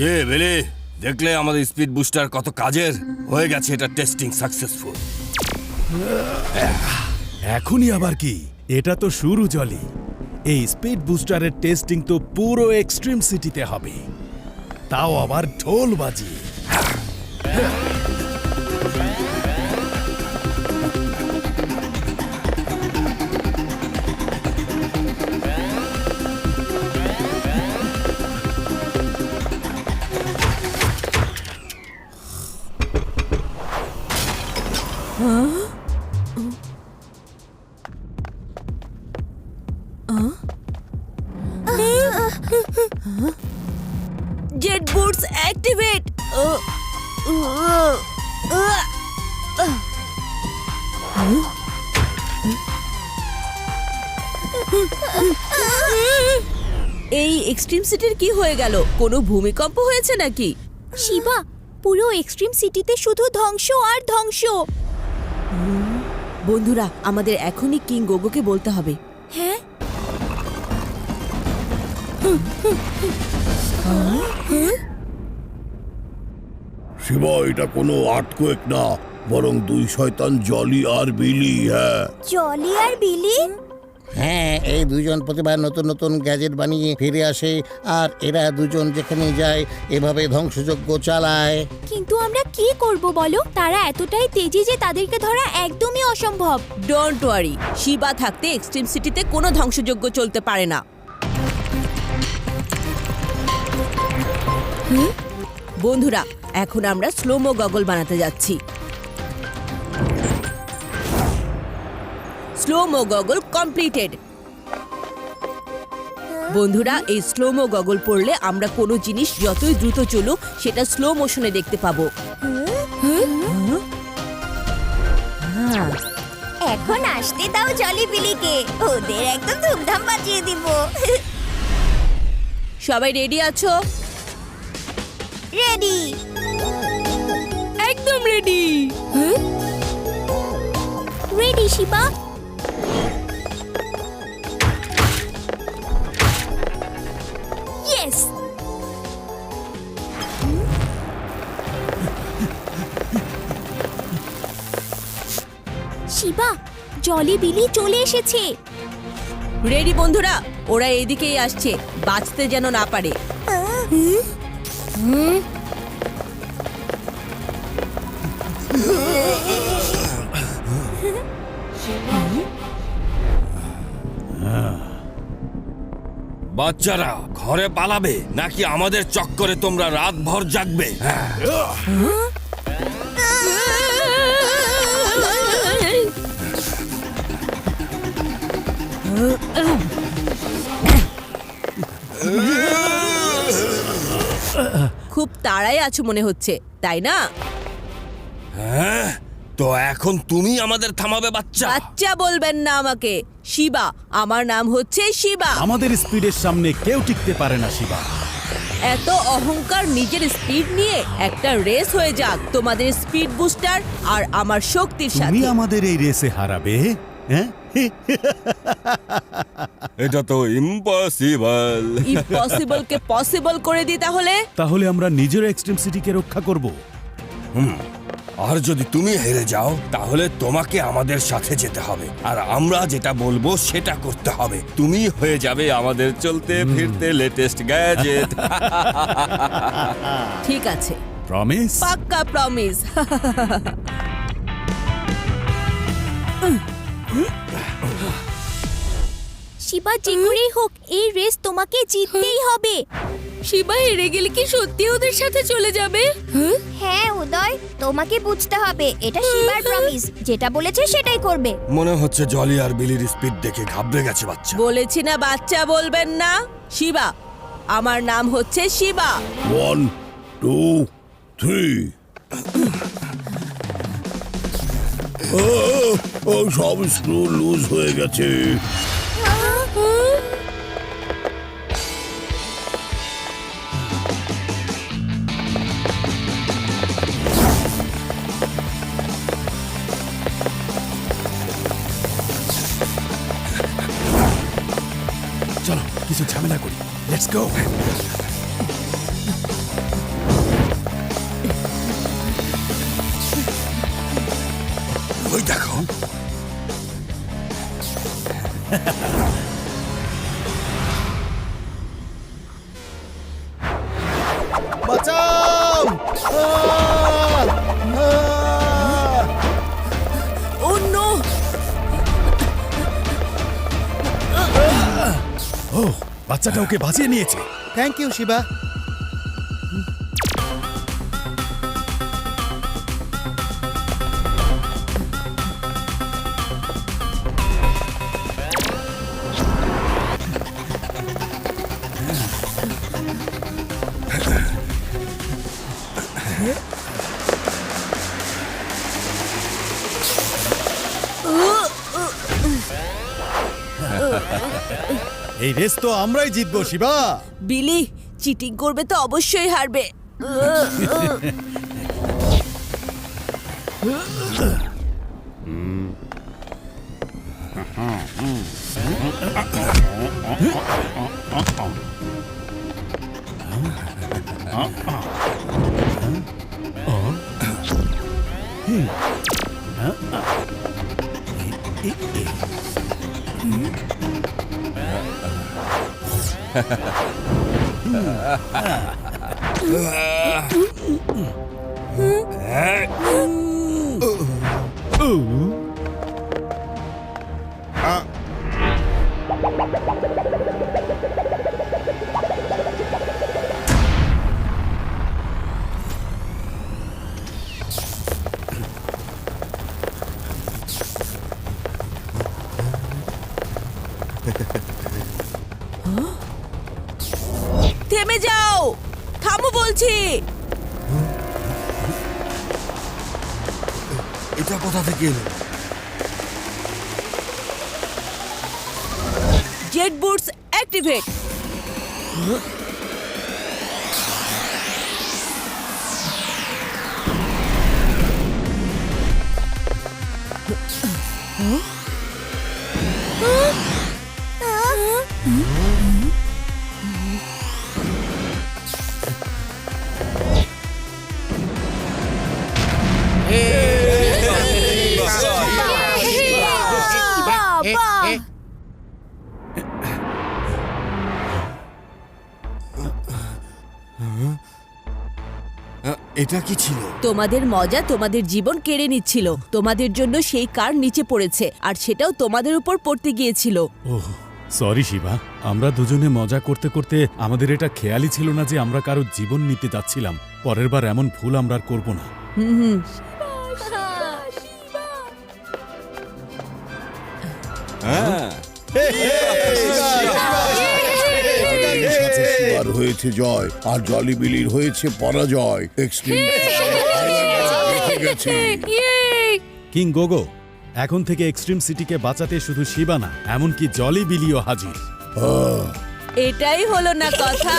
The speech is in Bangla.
কে বেলে দেখলে আমাদের স্পিড বুস্টার কত কাজের হয়ে গেছে, এটা টেস্টিং সাকসেসফুল। এখনই আবার কি? এটা তো শুরু জলি। এই স্পিড বুস্টারের টেস্টিং তো পুরো এক্সট্রিম সিটিতে হবে, তাও আবার ঢোল বাজিয়ে। Jet boots activate. এই এক্সট্রিম সিটির কি হয়ে গেল? কোনো ভূমিকম্প হয়েছে নাকি? শিবা, পুরো এক্সট্রিম সিটিতে শুধু ধ্বংস আর ধ্বংস। বন্ধুরা, আমাদের এখনই কিং গোগোকে বলতে হবে। হ্যাঁ, শিবা, এটা কোনো আর্থকোয়েক না, বরং দুই শয়তান জলি আর বিলি। হ্যাঁ, জলি আর বিলি। হ্যাঁ, এই দুজন প্রতিবার নতুন নতুন গ্যাজেট বানিয়ে ফিরে আসে, আর এরা দুজন যেখানে যায় এভাবে ধ্বংসযজ্ঞ চালায়। কিন্তু আমরা কি করব বলো? তারা এতটাই তেজি যে তাদেরকে ধরা একদমই অসম্ভব। ডোন্ট ওয়ারি, শিবা থাকতে এক্সট্রিম সিটিতে কোনো ধ্বংসযজ্ঞ চলতে পারে না। বন্ধুরা, এখন আমরা স্লোমো গগল বানাতে যাচ্ছি। Slo-mo goggle completed. বন্ধুরা, এই স্লোমো গগল পরলে আমরা কোনো জিনিস যতই দ্রুত চলুক সেটা স্লো মোশনে দেখতে পাবো। এখন আসতে দাও জলি বিলিকে, ওদের একদম ধুমধাম বাজিয়ে দিব। সবাই রেডি আছো? রেডি। একদম ready. Ready Shiba. Yes. Shiba, Jolly Billy চলে এসেছে। রেডি বন্ধুরা, ওরা এইদিকেই আসছে, বাঁচতে যেন না পারে। বাচ্চারা ঘরে পালাবে নাকি আমাদের চক্করে তোমরা রাতভর জাগবে? খুব তাড়াই আছো মনে হচ্ছে, তাই না? হ্যাঁ, তো এখন তুমি আমাদের থামাবে বাচ্চা? বাচ্চা বলবেন না আমাকে। শিবা, আমার নাম হচ্ছে শিবা। আমাদের স্পিডের সামনে কেউ টিকতে পারে না শিবা। এত অহংকার নিজের স্পিড নিয়ে? একটা রেস হয়ে যাক তোমাদের স্পিড বুস্টার আর আমার শক্তির তুমি সাথে। আমাদের এই রেসে হারাবে? হ্যাঁ, এটা তো ইম্পসিবল। ইম্পসিবল কে পসিবল করে দিই তাহলে। তাহলে আমরা নিজের এক্সট্রিম সিটিকে রক্ষা করব। আর যদি তুমি হেরে যাও তাহলে তোমাকে আমাদের সাথে যেতে হবে, আর আমরা যেটা বলবো সেটা করতে হবে। তুমি হয়ে যাবে আমাদের চলতে ফিরতে লেটেস্ট গ্যাজেট। ঠিক আছে, প্রমিস? পাক্কা প্রমিস। শিবা, যে করেই হোক এই রেস তোমাকে জিততেই হবে। শিবা হেরে গেলে কি সত্যি ওদের সাথে চলে যাবে? হ্যাঁ উদয়, তোমাকে বুঝতে হবে, এটা শিবার প্রমিস, যেটা বলেছে সেটাই করবে। মনে হচ্ছে জলি আর বিলির স্পিড দেখে ঘাবড়ে গেছে বাচ্চা। বলেছি না বাচ্চা বলবেন না। শিবা, আমার নাম হচ্ছে শিবা। 1 2 3। ও, সব স্ক্রু লুজ হয়ে গেছে। চলো কিছু ঝামেলা করি। Let's go. ওই দেখো। বাঁচাও! ও নো! ও, বাচ্চাটা ওকে বাঁচিয়ে নিয়েছে। Thank you Shiba. এই রেস তো আমরাই জিতবো শিবা। বিলি, চিটিং করবে তো অবশ্যই হারবে। থেমে যাও, থামো বলছি। এটা কোথা থেকে এলো? Jet boots activate. এটা কি ছিল? তোমাদের মজা তোমাদের জীবন কেড়ে নিচ্ছিল। তোমাদের জন্য সেই কার নিচে পড়েছে, আর সেটাও তোমাদের উপর পড়তে গিয়েছিল। ওহ, সরি শিবা। আমরা দুজনে মজা করতে করতে আমাদের এটা খেয়ালই ছিল না যে আমরা কারো জীবন নিতে যাচ্ছিলাম। পরের বার এমন ভুল আমরা আর করব না। হ্যাঁ, শিবার হয়েছে জয় আর জলি বিলির হয়েছে পরাজয়। এক্সট্রিম জিতে গেছে। কিং গোগো, এখন থেকে এক্সট্রিম সিটিকে বাঁচাতে শুধু শিবা না, এমনকি জলি বিলিও হাজির। এটাই হলো না কথা।